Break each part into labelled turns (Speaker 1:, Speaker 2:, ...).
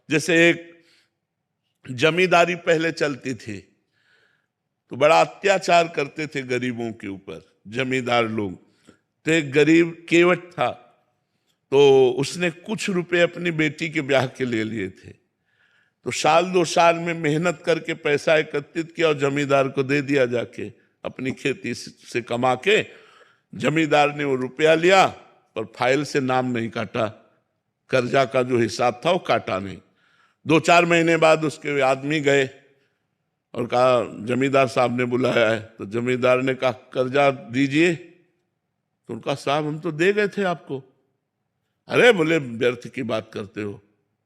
Speaker 1: जैसे एक जमींदारी पहले चलती थी तो बड़ा अत्याचार करते थे गरीबों के ऊपर जमींदार लोग। तो एक गरीब केवट था, तो उसने कुछ रुपए अपनी बेटी के ब्याह के लिए लिए थे। तो साल 2 साल में मेहनत करके पैसा एकत्रित किया और जमींदार को दे दिया जाके, अपनी खेती से कमा के। जमींदार ने वो रुपया लिया पर फाइल से नाम नहीं काटा, कर्जा का जो हिसाब था वो काटा नहीं। 2-4 महीने बाद उसके आदमी गए और कहा जमींदार साहब ने बुलाया है। तो जमींदार ने कहा कर्जा दीजिए। तो उनका साहब हम तो दे गए थे आपको। अरे बोले व्यर्थ की बात करते हो,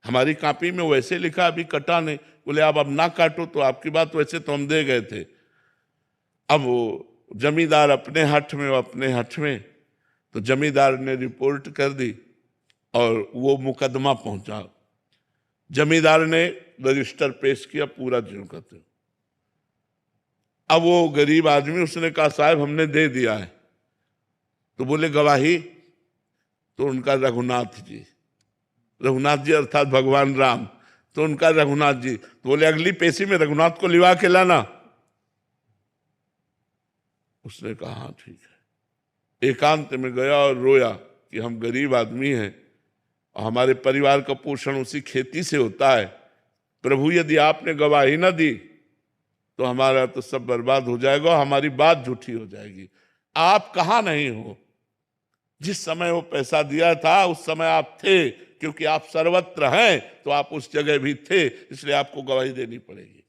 Speaker 1: हमारी कॉपी में वैसे लिखा अभी कटा नहीं। बोले आप अब ना काटो तो आपकी बात, वैसे तो हम दे गए थे। अब वो जमींदार अपने हठ में, वो अपने हठ में। तो जमींदार ने रिपोर्ट कर दी और वो मुकदमा पहुंचा। जमींदार ने रजिस्टर पेश किया पूरा ज्यों का त्यों। अब वो गरीब आदमी, उसने कहा साहब हमने दे दिया है। तो बोले गवाही? तो उनका रघुनाथ जी अर्थात भगवान राम, तो उनका रघुनाथ जी। तो बोले अगली पेशी में रघुनाथ को लिवा के लाना। उसने कहा हाँ ठीक है। एकांत में गया और रोया कि हम गरीब आदमी हैं और हमारे परिवार का पोषण उसी खेती से होता है। प्रभु यदि आपने गवाही ना दी तो हमारा तो सब बर्बाद हो जाएगा, हमारी बात झूठी हो जाएगी। आप कहाँ नहीं हो? जिस समय वो पैसा दिया था उस समय आप थे, क्योंकि आप सर्वत्र हैं तो आप उस जगह भी थे, इसलिए आपको गवाही देनी पड़ेगी।